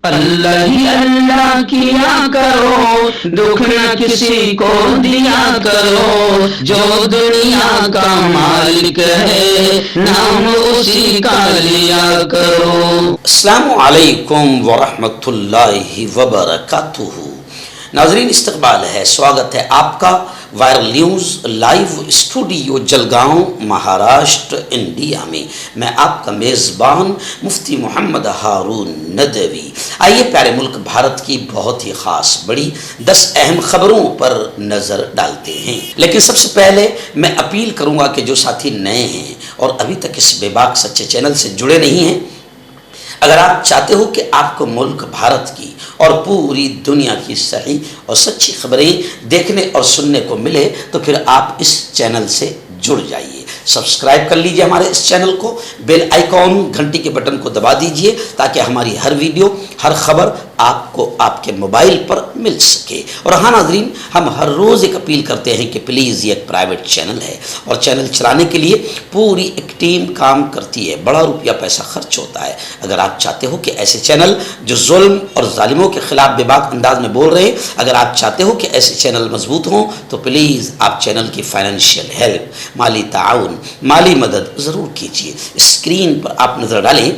اللہ ہی اللہ کیا کرو، دکھ نہ کسی کو دیا کرو، جو دنیا کا مالک ہے نام اسی کا لیا کرو۔ السلام علیکم ورحمۃ اللہ وبرکاتہ۔ ناظرین، استقبال ہے، سواگت ہے آپ کا viral news live studio Jalgaon Maharashtra India میں۔ میں آپ کا میزبان مفتی محمد ہارون ندوی۔ آئیے پیارے ملک بھارت کی بہت ہی خاص بڑی 10 اہم خبروں پر نظر ڈالتے ہیں، لیکن سب سے پہلے میں اپیل کروں گا کہ جو ساتھی نئے ہیں اور ابھی تک اس بے باک سچے چینل سے جڑے نہیں ہیں، اگر آپ چاہتے ہو کہ آپ کو ملک بھارت کی اور پوری دنیا کی صحیح اور سچی خبریں دیکھنے اور سننے کو ملے تو پھر آپ اس چینل سے جڑ جائیے۔ سبسکرائب کر لیجئے ہمارے اس چینل کو، بیل آئیکن گھنٹی کے بٹن کو دبا دیجئے تاکہ ہماری ہر ویڈیو، ہر خبر آپ کو آپ کے موبائل پر مل سکے۔ اور ہاں ناظرین، ہم ہر روز ایک اپیل کرتے ہیں کہ پلیز یہ ایک پرائیویٹ چینل ہے اور چینل چلانے کے لیے پوری ایک ٹیم کام کرتی ہے، بڑا روپیہ پیسہ خرچ ہوتا ہے۔ اگر آپ چاہتے ہو کہ ایسے چینل جو ظلم اور ظالموں کے خلاف بے باک انداز میں بول رہے ہیں، اگر آپ چاہتے ہو کہ ایسے چینل مضبوط ہوں تو پلیز آپ چینل کی فائنینشیل ہیلپ، مالی تعاون، مالی مدد ضرور کیجیے۔ اسکرین پر آپ نظر ڈالیں،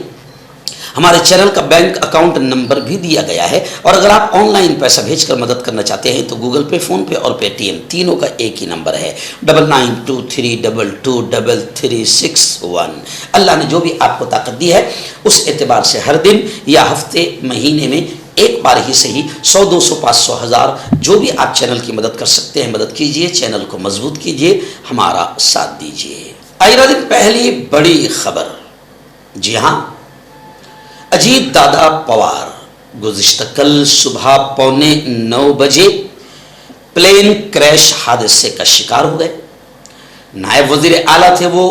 ہمارے چینل کا بینک اکاؤنٹ نمبر بھی دیا گیا ہے، اور اگر آپ آن لائن پیسہ بھیج کر مدد کرنا چاہتے ہیں تو گوگل پے، فون پے اور پے ٹی ایم تینوں کا ایک ہی نمبر ہے، 9923223361۔ اللہ نے جو بھی آپ کو طاقت دی ہے اس اعتبار سے ہر دن یا ہفتے، مہینے میں ایک بار ہی صحیح 100، 200، 500، 1000 جو بھی آپ چینل کی مدد کر سکتے ہیں مدد کیجیے، چینل کو مضبوط کیجیے، ہمارا ساتھ دیجیے۔ آئیے پہلی بڑی خبر، جی ہاں، اجیت دادا پوار گزشتہ کل صبح 8:45 بجے پلین کریش حادثے کا شکار ہو گئے۔ نائب وزیر اعلیٰ تھے وہ،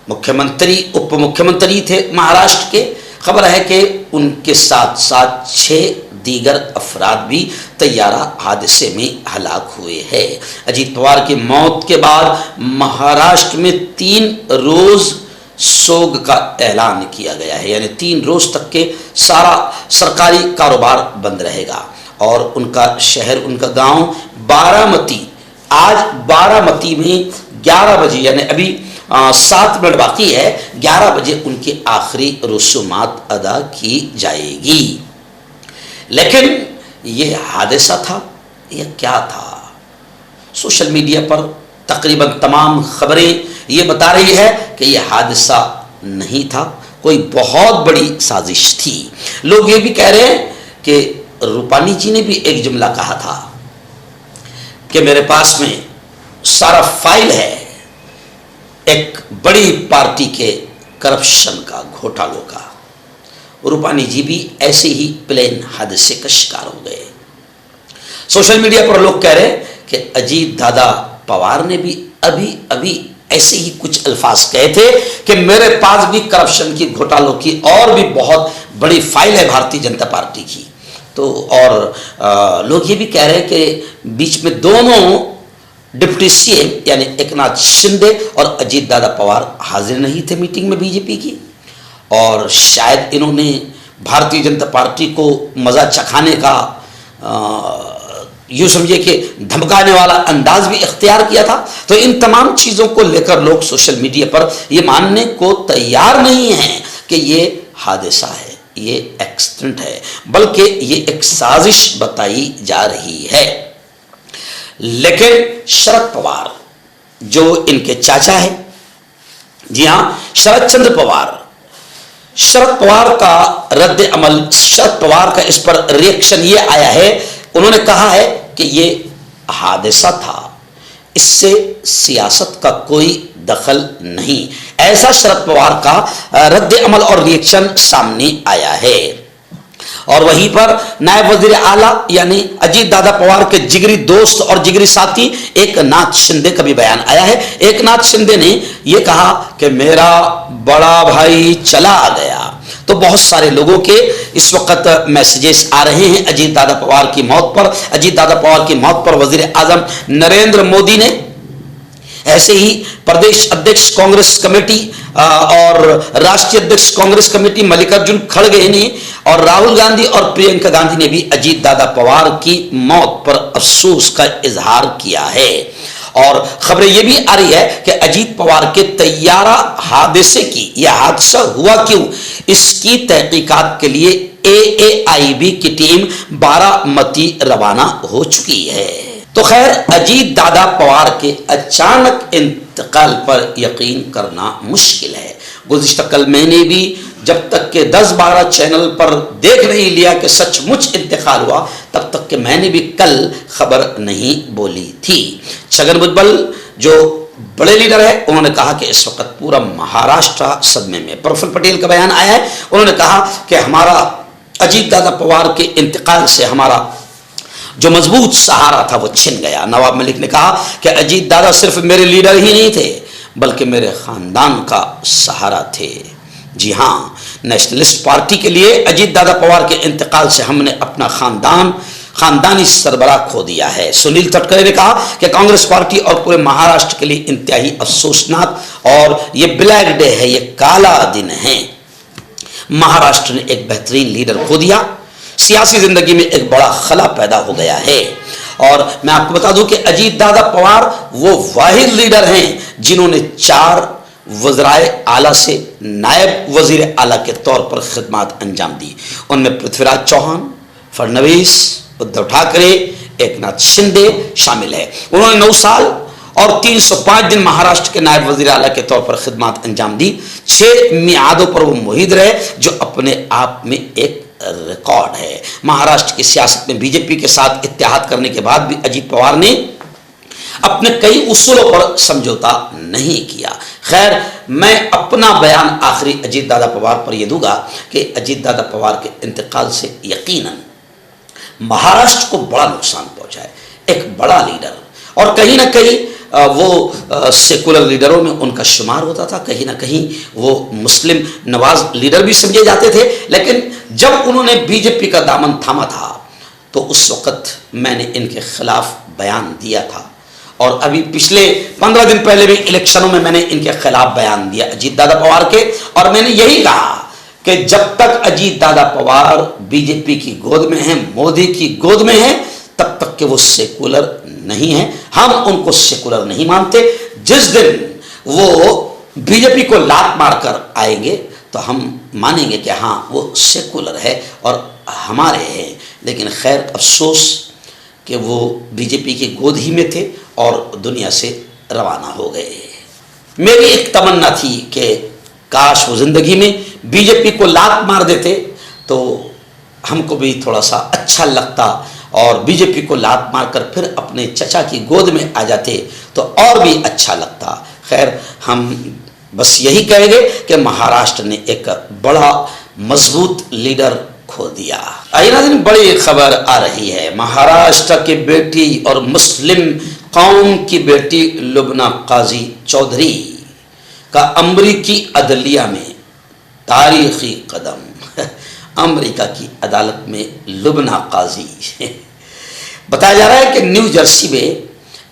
مکھیہ اپ مکھیہ تھے مہاراشٹر کے۔ خبر ہے کہ ان کے ساتھ ساتھ 6 دیگر افراد بھی طیارہ حادثے میں ہلاک ہوئے ہیں۔ اجیت پوار کی موت کے بعد مہاراشٹر میں 3 روز سوگ کا اعلان کیا گیا ہے، یعنی 3 روز تک کے سارا سرکاری کاروبار بند رہے گا، اور ان کا شہر، ان کا گاؤں بارامتی، آج بارامتی میں 11 بجے، یعنی ابھی 7 منٹ باقی ہے، 11 بجے ان کی آخری رسومات ادا کی جائے گی۔ لیکن یہ حادثہ تھا یا کیا تھا؟ سوشل میڈیا پر تقریباً تمام خبریں یہ بتا رہی ہے کہ یہ حادثہ نہیں تھا، کوئی بہت بڑی سازش تھی۔ لوگ یہ بھی کہہ رہے ہیں کہ روپانی جی نے بھی ایک جملہ کہا تھا کہ میرے پاس میں سارا فائل ہے ایک بڑی پارٹی کے کرپشن کا، گھوٹالوں کا۔ روپانی جی بھی ایسے ہی پلین حادثے کا شکار ہو گئے۔ سوشل میڈیا پر لوگ کہہ رہے ہیں کہ اجیت دادا پوار نے بھی ابھی ایسے ہی کچھ الفاظ کہے تھے کہ میرے پاس بھی کرپشن کی، گھوٹالوں کی اور بھی بہت بڑی فائل ہے بھارتیہ جنتا پارٹی کی۔ تو اور لوگ یہ بھی کہہ رہے ہیں کہ بیچ میں دونوں ڈپٹی سی ایم یعنی ایکناتھ شندے اور اجیت دادا پوار حاضر نہیں تھے میٹنگ میں بی جے پی کی، اور شاید انہوں نے بھارتیہ جنتا پارٹی کو مزہ چکھانے کا، یوں سمجھے کہ دھمکانے والا انداز بھی اختیار کیا تھا۔ تو ان تمام چیزوں کو لے کر لوگ سوشل میڈیا پر یہ ماننے کو تیار نہیں ہیں کہ یہ حادثہ ہے، یہ ایکسیڈنٹ ہے، بلکہ یہ ایک سازش بتائی جا رہی ہے۔ لیکن شرد پوار جو ان کے چاچا ہیں، جی ہاں، شرد چندر پوار، شرد پوار کا رد عمل، شرد پوار کا اس پر ریئیکشن یہ آیا ہے، انہوں نے کہا ہے کہ یہ حادثہ تھا، اس سے سیاست کا کوئی دخل نہیں، ایسا شرد پوار کا رد عمل اور ریئیکشن سامنے آیا ہے۔ اور وہیں پر نائب وزیر اعلیٰ یعنی اجیت دادا پوار کے جگری دوست اور جگری ساتھی ایکناتھ شندے کا بھی بیان آیا ہے۔ ایکناتھ شندے نے یہ کہا کہ میرا بڑا بھائی چلا گیا۔ تو بہت سارے لوگوں کے اس وقت میسیجز آ رہے ہیں اجیت دادا پوار کی موت پر۔ اجیت دادا پوار کی موت پر وزیر اعظم نریندر مودی نے ایسے ہی پردیش ادھیکش کانگریس کمیٹی اور راشٹریہ ادھیکش کانگریس کمیٹی ملکارجن کھڑگے نے اور راہل گاندھی اور پرینکا گاندھی نے بھی اجیت دادا پوار کی موت پر افسوس کا اظہار کیا ہے، اور خبریں یہ بھی آ رہی ہے کہ اجیت پوار کے طیارہ حادثے کی، یہ حادثہ ہوا کیوں، اس کی تحقیقات کے لیے AAIB کی ٹیم بارامتی روانہ ہو چکی ہے۔ تو خیر، اجیت دادا پوار کے اچانک انتقال پر یقین کرنا مشکل ہے۔ گزشتہ کل میں نے بھی جب تک کہ 10-12 چینل پر دیکھ نہیں لیا کہ سچ مچ انتقال ہوا، تب تک کہ میں نے بھی کل خبر نہیں بولی تھی۔ چھگن بھجبل جو بڑے لیڈر ہے، انہوں نے کہا کہ اس وقت پورا مہاراشٹرا صدمے میں۔ پرفل پٹیل کا بیان آیا ہے، انہوں نے کہا کہ ہمارا اجیت دادا پوار کے انتقال سے ہمارا جو مضبوط سہارا تھا وہ چھن گیا۔ نواب ملک نے کہا کہ اجیت دادا صرف میرے لیڈر ہی نہیں تھے بلکہ میرے خاندان کا سہارا تھے۔ جی ہاں، نیشنلسٹ پارٹی کے لیے اجیت دادا پوار کے انتقال سے ہم نے اپنا خاندانی سربراہ کھو دیا ہے۔ سنیل تٹکرے نے کہا کہ کانگریس پارٹی اور پورے مہاراشٹر کے لیے انتہائی افسوسناک اور یہ بلیک ڈے ہے، یہ کالا دن ہے۔ مہاراشٹر نے ایک بہترین لیڈر کھو دیا، سیاسی زندگی میں ایک بڑا خلا پیدا ہو گیا ہے۔ اور میں آپ کو بتا دوں کہ اجیت دادا پوار وہ واحد لیڈر ہیں جنہوں نے 4 وزرائے اعلیٰ سے نائب وزیر اعلیٰ کے طور پر خدمات انجام دی۔ ان میں پرتھوی راج چوہان، فڈنویس، ادھو ٹھاکرے، ایک ناتھ شندے شامل ہے۔ انہوں نے 9 سال اور 305 دن مہاراشٹر کے نائب وزیر اعلیٰ کے طور پر خدمات انجام دی۔ 6 میعادوں پر وہ محیط رہے، جو اپنے آپ میں ایک ریکارڈ ہے۔ مہاراشٹر کی سیاست میں بی جے پی کے ساتھ اتحاد کرنے کے بعد بھی اجیت پوار نے اپنے کئی اصولوں پر سمجھوتا نہیں کیا۔ خیر، میں اپنا بیان آخری اجیت دادا پوار پر یہ دوں گا کہ اجیت دادا پوار کے انتقال سے یقیناً مہاراشٹر کو بڑا نقصان پہنچا ہے۔ ایک بڑا لیڈر، اور کہیں نہ کہیں وہ سیکولر لیڈروں میں ان کا شمار ہوتا تھا، کہیں نہ کہیں وہ مسلم نواز لیڈر بھی سمجھے جاتے تھے، لیکن جب انہوں نے بی جے پی کا دامن تھاما تھا تو اس وقت میں نے ان کے خلاف بیان دیا تھا، اور ابھی پچھلے 15 دن پہلے بھی الیکشنوں میں نے ان کے خلاف بیان دیا اجیت دادا پوار کے، اور میں نے یہی کہا کہ جب تک اجیت دادا پوار بی جے پی کی گود میں ہیں، مودی کی گود میں ہیں، تب تک کہ وہ سیکولر نہیں ہیں۔ ہم ان کو سیکولر نہیں مانتے۔ جس دن وہ بی جے پی کو لات مار کر آئیں گے تو ہم مانیں گے کہ ہاں وہ سیکولر ہے اور ہمارے ہیں۔ لیکن خیر، افسوس کہ وہ بی جے پی کی گود ہی میں تھے اور دنیا سے روانہ ہو گئے۔ میری ایک تمنا تھی کہ کاش وہ زندگی میں بی جے پی کو لات مار دیتے تو ہم کو بھی تھوڑا سا اچھا لگتا، اور بی جے پی کو لات مار کر پھر اپنے چچا کی گود میں آ جاتے تو اور بھی اچھا لگتا۔ خیر، ہم بس یہی کہیں گے کہ مہاراشٹر نے ایک بڑا مضبوط لیڈر کھو دیا۔ آئیے ناظرین، بڑی خبر آ رہی ہے۔ مہاراشٹر کی بیٹی اور مسلم قوم کی بیٹی لبنہ قاضی چودھری کا امریکی عدلیہ میں تاریخی قدم۔ امریکہ کی عدالت میں لبنہ قاضی بتایا جا رہا ہے کہ نیو جرسی میں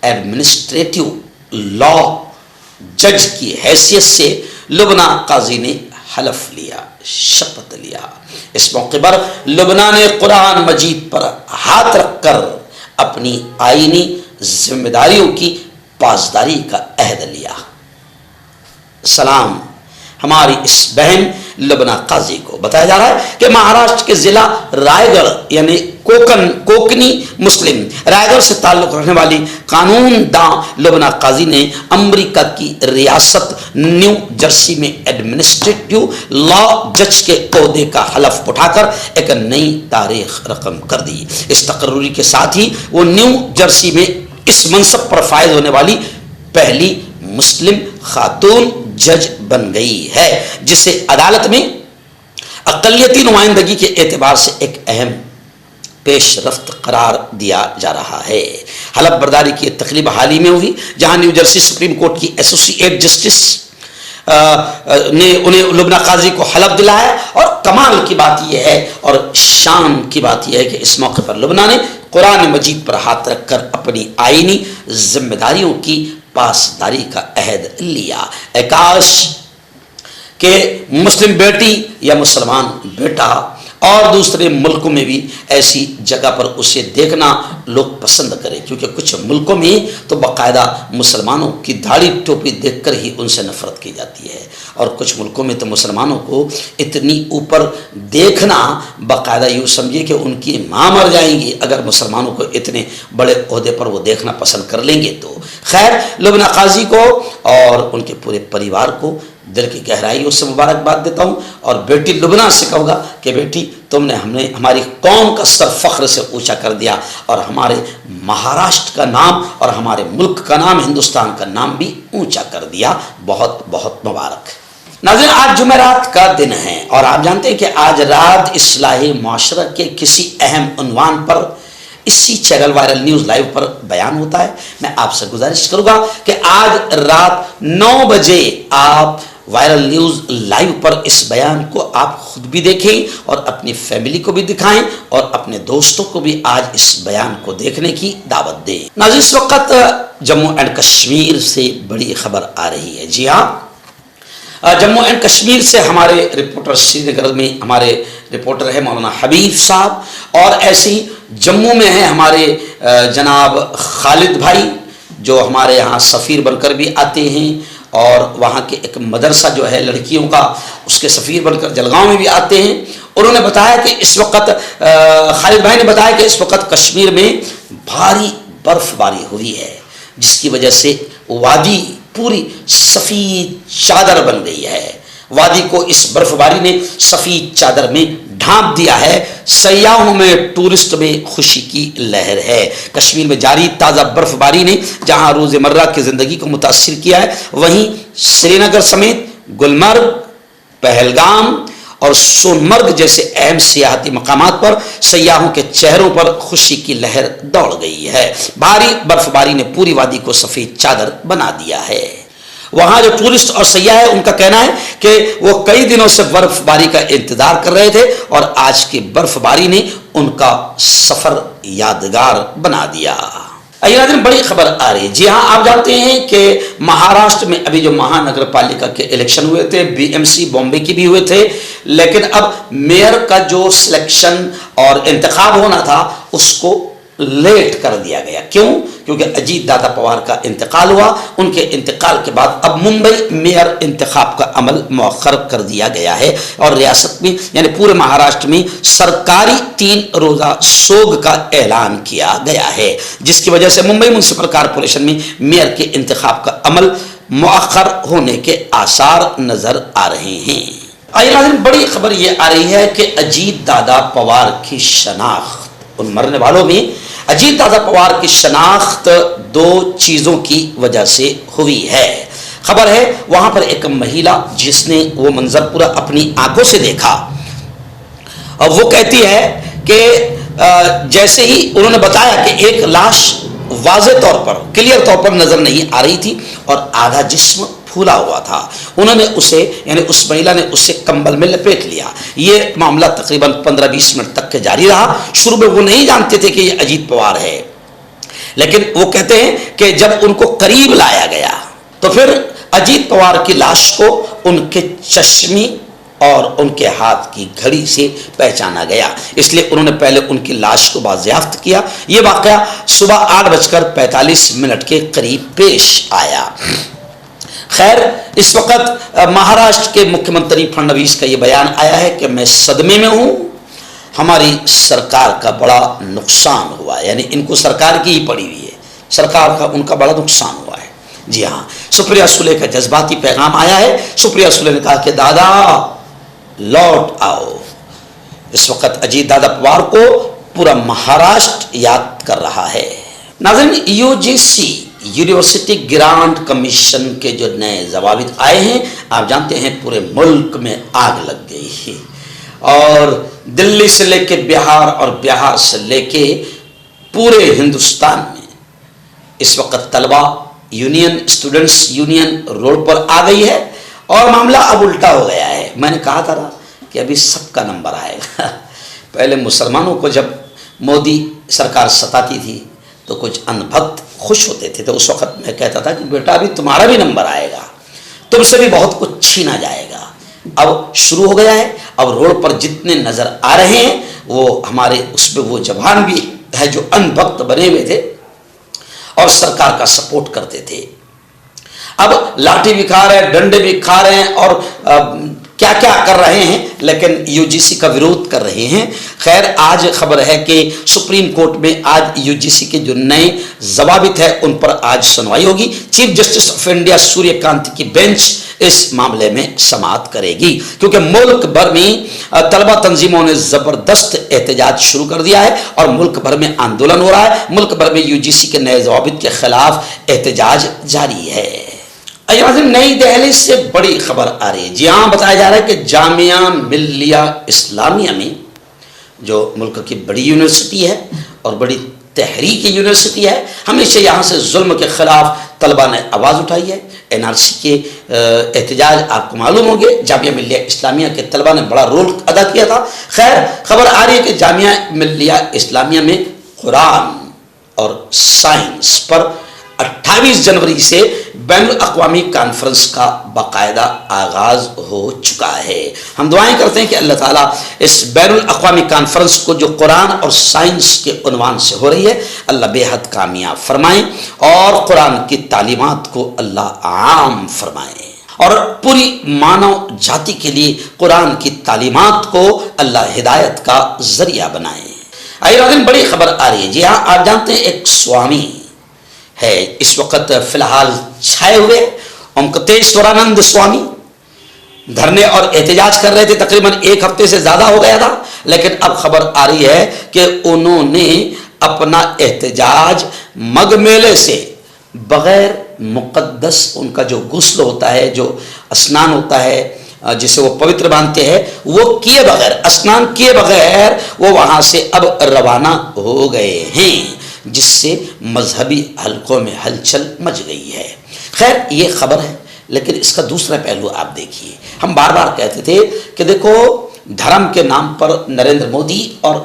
ایڈمنسٹریٹو لا جج کی حیثیت سے لبنہ قاضی نے حلف لیا، شپت لیا۔ اس موقع پر لبنہ نے قرآن مجید پر ہاتھ رکھ کر اپنی آئینی ذمہ داریوں کی پاسداری کا عہد لیا۔ سلام ہماری اس بہن لبنہ قاضی کو۔ بتایا جا رہا ہے کہ مہاراشٹر کے ضلع رائے گڑھ یعنی کوکنی مسلم رائے گڑھ سے تعلق رکھنے والی قانون داں لبنہ قاضی نے امریکہ کی ریاست نیو جرسی میں ایڈمنسٹریٹو لا جج کے عہدے کا حلف اٹھا کر ایک نئی تاریخ رقم کر دی۔ اس تقرری کے ساتھ ہی وہ نیو جرسی میں اس منصب پر فائز ہونے والی پہلی مسلم خاتون جج بن گئی ہے، جسے عدالت میں اقلیتی نمائندگی کے اعتبار سے ایک اہم پیش رفت قرار دیا جا رہا ہے۔ حلف برداری کی تقریب حال ہی میں ہوئی، جہاں نیو جرسی سپریم کورٹ کی ایسوسیٹ جسٹس نے انہیں لبنہ قاضی کو حلف دلایا، اور کمال کی بات یہ ہے اور شان کی بات یہ ہے کہ اس موقع پر لبنہ نے قرآن مجید پر ہاتھ رکھ کر اپنی آئینی ذمہ داریوں کی پاسداری کا عہد لیا۔ اے کاش کہ مسلم بیٹی یا مسلمان بیٹا اور دوسرے ملکوں میں بھی ایسی جگہ پر اسے دیکھنا لوگ پسند کریں، کیونکہ کچھ ملکوں میں تو باقاعدہ مسلمانوں کی داڑھی ٹوپی دیکھ کر ہی ان سے نفرت کی جاتی ہے، اور کچھ ملکوں میں تو مسلمانوں کو اتنی اوپر دیکھنا باقاعدہ یوں سمجھیے کہ ان کی ماں مر جائیں گی اگر مسلمانوں کو اتنے بڑے عہدے پر وہ دیکھنا پسند کر لیں گے تو۔ خیر، لبنہ قاضی کو اور ان کے پورے پریوار کو دل کی گہرائیوں سے مبارکباد دیتا ہوں، اور بیٹی لبنہ سے کہوں گا کہ بیٹی تم نے ہماری قوم کا سر فخر سے اونچا کر دیا، اور ہمارے مہاراشٹر کا نام اور ہمارے ملک کا نام، ہندوستان کا نام بھی اونچا کر دیا، بہت بہت مبارک۔ ناظرین، آج جمعرات کا دن ہے، اور آپ جانتے ہیں کہ آج رات اصلاح معاشرہ کے کسی اہم عنوان پر اسی چینل وائرل نیوز لائیو پر بیان ہوتا ہے۔ میں آپ سے گزارش کروں گا کہ آج رات 9 بجے آپ وائرل نیوز لائیو پر اس بیان کو آپ خود بھی دیکھیں اور اپنی فیملی کو بھی دکھائیں، اور اپنے دوستوں کو بھی آج اس بیان کو دیکھنے کی دعوت دیں۔ ناظرین، اس وقت جموں اینڈ کشمیر سے بڑی خبر آ رہی ہے۔ جی ہاں، جموں اینڈ کشمیر سے ہمارے رپورٹر سری نگر میں ہمارے رپورٹر ہے مولانا حبیب صاحب، اور ایسے ہی جموں میں ہیں ہمارے جناب خالد بھائی جو ہمارے یہاں سفیر بن کر بھی آتے ہیں، اور وہاں کے ایک مدرسہ جو ہے لڑکیوں کا اس کے سفیر بن کر جلگاؤں میں بھی آتے ہیں۔ انہوں نے بتایا کہ اس وقت خالد بھائی نے بتایا کہ اس وقت کشمیر میں بھاری برف باری ہوئی ہے، جس کی وجہ سے وادی پوری سفید چادر بن گئی ہے۔ وادی کو اس برف باری نے سفید چادر میں ڈھانپ دیا ہے۔ سیاحوں میں، ٹورسٹ میں خوشی کی لہر ہے۔ کشمیر میں جاری تازہ برف باری نے جہاں روزمرہ کی زندگی کو متاثر کیا ہے، وہیں سری نگر سمیت گلمرگ، پہلگام اور سونمرگ جیسے اہم سیاحتی مقامات پر سیاحوں کے چہروں پر خوشی کی لہر دوڑ گئی ہے۔ بھاری برف باری نے پوری وادی کو سفید چادر بنا دیا ہے۔ وہاں جو ٹورسٹ اور سیاح ہیں ان کا کہنا ہے کہ وہ کئی دنوں سے برف باری کا انتظار کر رہے تھے، اور آج کی برف باری نے ان کا سفر یادگار بنا دیا۔ ناظرین، بڑی خبر آ رہی ہے۔ جی ہاں، آپ جانتے ہیں کہ مہاراشٹر میں ابھی جو مہانگر پالیکا کے الیکشن ہوئے تھے، بی ایم سی بامبے کی بھی ہوئے تھے، لیکن اب میئر کا جو سلیکشن اور انتخاب ہونا تھا اس کو لیٹ کر دیا گیا۔ کیوں؟ کیونکہ اجیت دادا پوار کا انتقال ہوا۔ ان کے انتقال کے بعد اب ممبئی میئر انتخاب کا عمل مؤخر کر دیا گیا ہے، اور ریاست میں یعنی پورے مہاراشٹر میں سرکاری 3 روزہ سوگ کا اعلان کیا گیا ہے، جس کی وجہ سے ممبئی میونسپل کارپوریشن میں میئر کے انتخاب کا عمل مؤخر ہونے کے آثار نظر آ رہے ہیں۔ ناظرین، بڑی خبر یہ آ رہی ہے کہ اجیت دادا پوار کی شناخت، ان مرنے والوں میں اجیت دادا پوار کی شناخت 2 چیزوں کی وجہ سے ہوئی ہے۔ خبر ہے وہاں پر ایک مہیلا جس نے وہ منظر پورا اپنی آنکھوں سے دیکھا، اور وہ کہتی ہے کہ جیسے ہی انہوں نے بتایا کہ ایک لاش واضح طور پر، کلیئر طور پر نظر نہیں آ رہی تھی، اور آدھا جسم پھولا ہوا تھا، انہوں نے اسے یعنی اس مہیلا نے اسے کمبل میں لپیٹ لیا۔ یہ معاملہ تقریباً 15-20 منٹ تک کے جاری رہا۔ شروع میں وہ نہیں جانتے تھے کہ یہ اجیت پوار ہے، لیکن وہ کہتے ہیں کہ جب ان کو قریب لایا گیا تو پھر اجیت پوار کی لاش کو ان کے چشمی اور ان کے ہاتھ کی گھڑی سے پہچانا گیا، اس لیے انہوں نے پہلے ان کی لاش کو بازیافت کیا۔ یہ واقعہ صبح 8:45 کے قریب پیش آیا۔ خیر، اس وقت مہاراشٹر کے مکھیہ منتری فڈنویس کا یہ بیان آیا ہے کہ میں صدمے میں ہوں، ہماری سرکار کا بڑا نقصان ہوا ہے، یعنی ان کو سرکار کی ہی پڑی ہوئی ہے، سرکار کا ان کا بڑا نقصان ہوا ہے۔ جی ہاں، سپریا سولے کا جذباتی پیغام آیا ہے۔ سپریا سولے نے کہا کہ دادا لوٹ آؤ۔ اس وقت اجیت دادا پوار کو پورا مہاراشٹر یاد کر رہا ہے۔ ناظرین، U G C university grant commission کے جو نئے ضوابط آئے ہیں، آپ جانتے ہیں پورے ملک میں آگ لگ گئی ہے، اور دلی سے لے کے بہار اور بہار سے لے کے پورے ہندوستان میں اس وقت طلبہ یونین، اسٹوڈنٹس یونین روڈ پر آ گئی ہے، اور معاملہ اب الٹا ہو گیا ہے۔ میں نے کہا تھا کہ ابھی سب کا نمبر آئے گا۔ پہلے مسلمانوں کو جب مودی سرکار ستاتی تھی تو کچھ ان بھکت خوش ہوتے تھے، تو اس وقت میں کہتا تھا کہ بیٹا ابھی تمہارا بھی نمبر آئے گا، تم سے بھی بہت کچھ چھینا جائے گا۔ اب شروع ہو گیا ہے. اب روڈ پر جتنے نظر آ رہے ہیں وہ ہمارے اس پہ وہ جوان بھی ہے جو ان بھکت بنے ہوئے تھے اور سرکار کا سپورٹ کرتے تھے. اب لاٹھی بھی کھا رہے ہیں, ڈنڈے بھی کھا رہے ہیں اور کیا کیا کر رہے ہیں, لیکن یو جی سی کا وروଧ کر رہے ہیں. خیر آج خبر ہے کہ سپریم کورٹ میں آج یو جی سی کے جو نئے ضوابط ہیں ان پر آج سنوائی ہوگی. چیف جسٹس آف انڈیا سوریہ کانت کی بینچ اس معاملے میں سماعت کرے گی, کیونکہ ملک بھر میں طلبہ تنظیموں نے زبردست احتجاج شروع کر دیا ہے اور ملک بھر میں آندولن ہو رہا ہے. ملک بھر میں یو جی سی کے نئے ضوابط کے خلاف احتجاج جاری ہے. نئی دہلی سے بڑی خبر آ رہی ہے. جی ہاں, بتایا جا رہا ہے کہ جامعہ ملیہ اسلامیہ میں جو ملک کی بڑی یونیورسٹی ہے اور بڑی تحریکی یونیورسٹی ہے, ہمیشہ یہاں سے ظلم کے خلاف طلبہ نے آواز اٹھائی ہے. این آر سی کے احتجاج آپ کو معلوم ہوں گے, جامعہ ملیہ اسلامیہ کے طلبہ نے بڑا رول ادا کیا تھا. خیر خبر آ رہی ہے کہ جامعہ ملیہ اسلامیہ میں قرآن اور سائنس پر 28 جنوری سے بین الاقوامی کانفرنس کا باقاعدہ آغاز ہو چکا ہے. ہم دعائیں کرتے ہیں کہ اللہ تعالیٰ اس بین الاقوامی کانفرنس کو جو قرآن اور سائنس کے عنوان سے ہو رہی ہے اللہ بے حد کامیاب فرمائیں اور قرآن کی تعلیمات کو اللہ عام فرمائیں اور پوری مانو جاتی کے لیے قرآن کی تعلیمات کو اللہ ہدایت کا ذریعہ بنائیں. آئیے بڑی خبر آ رہی ہے. جی ہاں, آپ جانتے ہیں ایک سوامی ہے اس وقت فی الحال چھائے ہوئے, اومکتیشورانند سوامی دھرنے اور احتجاج کر رہے تھے. تقریباً 1 ہفتے سے زیادہ ہو گیا تھا, لیکن اب خبر آ رہی ہے کہ انہوں نے اپنا احتجاج مگھ میلے سے بغیر مقدس ان کا جو غسل ہوتا ہے, جو اسنان ہوتا ہے جسے وہ پوتر مانتے ہیں, وہ کیے بغیر, اسنان کیے بغیر وہ وہاں سے اب روانہ ہو گئے ہیں, جس سے مذہبی حلقوں میں ہلچل مچ گئی ہے. خیر یہ خبر ہے, لیکن اس کا دوسرا پہلو آپ دیکھیے. ہم بار بار کہتے تھے کہ دیکھو دھرم کے نام پر نریندر مودی اور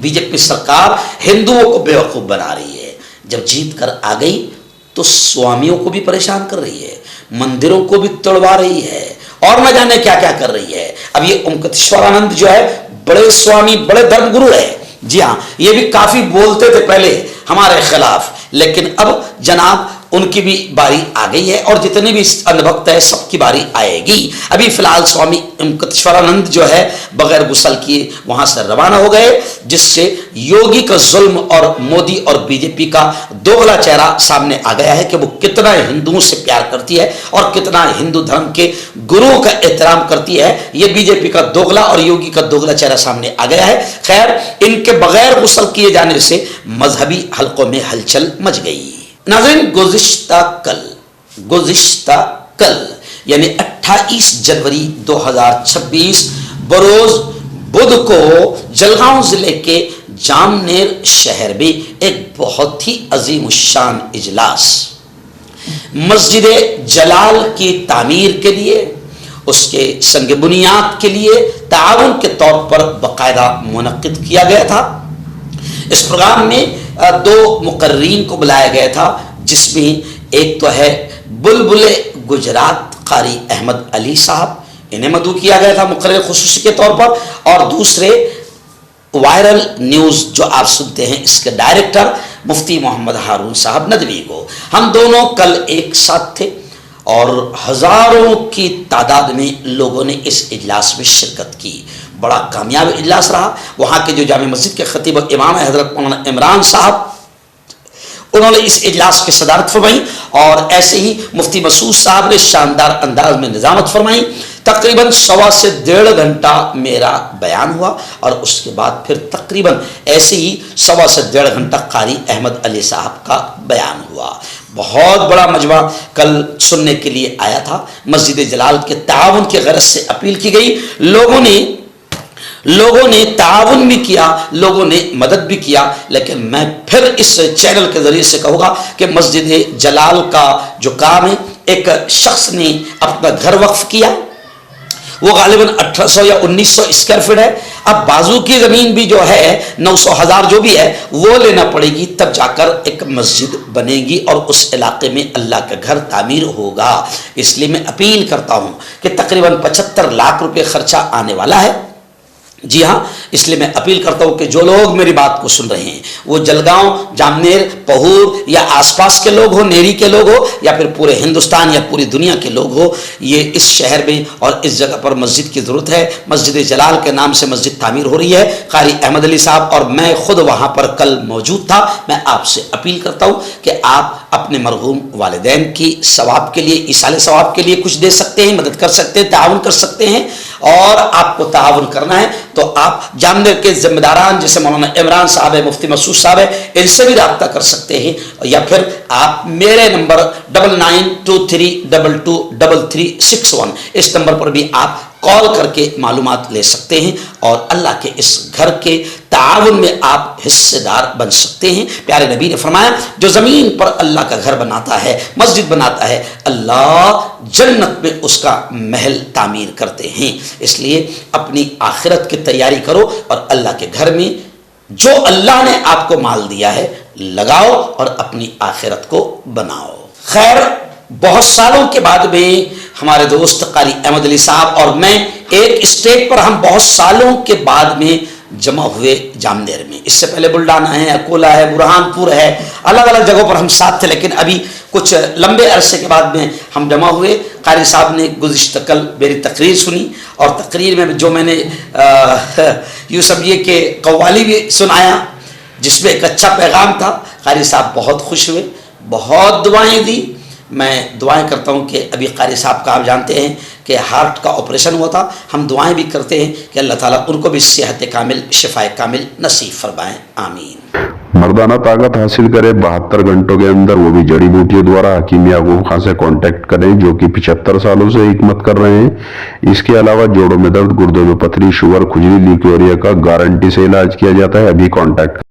بی جے پی سرکار ہندوؤں کو بیوقوف بنا رہی ہے. جب جیت کر آ گئی تو سوامیوں کو بھی پریشان کر رہی ہے, مندروں کو بھی توڑوا رہی ہے اور نہ جانے کیا کیا کر رہی ہے. اب یہ اومکتیشورانند جو ہے بڑے سوامی, بڑے دھرم گرو ہے. جی ہاں, یہ بھی کافی بولتے تھے پہلے ہمارے خلاف, لیکن اب جناب ان کی بھی باری آ گئی ہے اور جتنے بھی اندھ بھکت ہے سب کی باری آئے گی. ابھی فی الحال سوامی اومکتیشورانند جو ہے بغیر غسل کیے وہاں سے روانہ ہو گئے, جس سے یوگی کا ظلم اور مودی اور بی جے پی کا دوغلا چہرہ سامنے آ گیا ہے کہ وہ کتنا ہندوؤں سے پیار کرتی ہے اور کتنا ہندو دھرم کے گروؤں کا احترام کرتی ہے. یہ بی جے پی کا دوغلا اور یوگی کا دوغلا چہرہ سامنے آ گیا ہے. خیر ان کے بغیر غسل کیے جانے سے مذہبی حلقوں میں ہلچل مچ گئی. ناظرین, گزشتہ کل یعنی 28 جنوری 2026 بروز بدھ کو جلگاؤں ضلع کے جامنیر شہر میں ایک بہت ہی عظیم الشان اجلاس مسجد جلال کی تعمیر کے لیے, اس کے سنگ بنیاد کے لیے تعاون کے طور پر باقاعدہ منعقد کیا گیا تھا. اس پروگرام میں 2 مقررین کو بلایا گیا تھا, جس میں ایک تو ہے بلبل گجرات قاری احمد علی صاحب, انہیں مدعو کیا گیا تھا مقرر خصوصی کے طور پر, اور دوسرے وائرل نیوز جو آپ سنتے ہیں اس کے ڈائریکٹر مفتی محمد ہارون صاحب ندوی کو. ہم دونوں کل ایک ساتھ تھے اور ہزاروں کی تعداد میں لوگوں نے اس اجلاس میں شرکت کی. بڑا کامیاب اجلاس رہا. وہاں کے جو جامع مسجد کے خطیب و امام حضرت مولانا عمران صاحب, انہوں نے اس اجلاس کی صدارت فرمائی اور ایسے ہی مفتی مسعود صاحب نے شاندار انداز میں نظامت فرمائی. تقریباً 1.25 سے 1.5 گھنٹہ میرا بیان ہوا اور اس کے بعد پھر تقریباً ایسے ہی 1.25 سے 1.5 گھنٹہ قاری احمد علی صاحب کا بیان ہوا. بہت بڑا مجمع کل سننے کے لیے آیا تھا. مسجد جلال کے تعاون کی غرض سے اپیل کی گئی. لوگوں نے تعاون بھی کیا, لوگوں نے مدد بھی کیا, لیکن میں پھر اس چینل کے ذریعے سے کہوں گا کہ مسجد جلال کا جو کام ہے, ایک شخص نے اپنا گھر وقف کیا, وہ غالباً 1800 یا 1900 اسکوائر فٹ ہے. اب بازو کی زمین بھی جو ہے 900,000 جو بھی ہے وہ لینا پڑے گی، تب جا کر ایک مسجد بنے گی اور اس علاقے میں اللہ کا گھر تعمیر ہوگا۔ اس لیے میں اپیل کرتا ہوں کہ تقریباً 75 لاکھ روپے خرچہ آنے والا ہے۔ جی ہاں، اس لیے میں اپیل کرتا ہوں کہ جو لوگ میری بات کو سن رہے ہیں، وہ جلگاؤں، جامنیر، پہور یا آس پاس کے لوگ ہو، نیری کے لوگ ہو، یا پھر پورے ہندوستان یا پوری دنیا کے لوگ ہو، یہ اس شہر میں اور اس جگہ پر مسجد کی ضرورت ہے۔ مسجد جلال کے نام سے مسجد تعمیر ہو رہی ہے۔ قاری احمد علی صاحب اور میں خود وہاں پر کل موجود تھا۔ میں آپ سے اپیل کرتا ہوں کہ آپ اپنے مرحوم والدین کی ثواب کے لیے، ایصال ثواب کے لیے کچھ دے سکتے ہیں، مدد کر سکتے ہیں، تعاون کر سکتے ہیں۔ اور آپ کو تعاون کرنا ہے تو آپ جامنیر کے ذمہ داران جیسے مولانا عمران صاحب ہے، مفتی مسعود صاحب ہے، ان سے بھی رابطہ کر سکتے ہیں، یا پھر آپ میرے نمبر 9923223361 اس نمبر پر بھی آپ کال کر کے معلومات لے سکتے ہیں اور اللہ کے اس گھر کے تعاون میں آپ حصے دار بن سکتے ہیں۔ پیارے نبی نے فرمایا جو زمین پر اللہ کا گھر بناتا ہے، مسجد بناتا ہے، اللہ جنت میں اس کا محل تعمیر کرتے ہیں۔ اس لیے اپنی آخرت کی تیاری کرو اور اللہ کے گھر میں جو اللہ نے آپ کو مال دیا ہے لگاؤ اور اپنی آخرت کو بناؤ۔ خیر، بہت سالوں کے بعد میں ہمارے دوست قاری احمد علی صاحب اور میں ایک اسٹیج پر ہم بہت سالوں کے بعد میں جمع ہوئے جامنیر میں۔ اس سے پہلے بلڈانا ہے، اکولا ہے، برہان پور ہے، الگ الگ جگہوں پر ہم ساتھ تھے، لیکن ابھی کچھ لمبے عرصے کے بعد میں ہم جمع ہوئے۔ قاری صاحب نے گزشتہ کل میری تقریر سنی اور تقریر میں جو میں نے یوں سمجھیے کہ قوالی بھی سنایا جس میں ایک اچھا پیغام تھا۔ قاری صاحب بہت خوش ہوئے، بہت دعائیں دی۔ میں دعائیں کرتا ہوں کہ ابھی قاری صاحب کا آپ جانتے ہیں کہ ہارٹ کا آپریشن ہوا تھا، ہم دعائیں بھی کرتے ہیں کہ اللہ تعالیٰ ان کو بھی صحت کامل، شفا کامل نصیب فرمائیں، آمین۔ مردانہ طاقت حاصل کرے 72 گھنٹوں کے اندر، وہ بھی جڑی بوٹیوں دوارا۔ حکیم یعقوب خان سے کانٹیکٹ کریں جو کہ 75 سالوں سے حکمت کر رہے ہیں۔ اس کے علاوہ جوڑوں میں درد، گردوں میں پتھری، شوگر، کھجلی، لیکوریا کا گارنٹی سے علاج کیا جاتا ہے۔ ابھی کانٹیکٹ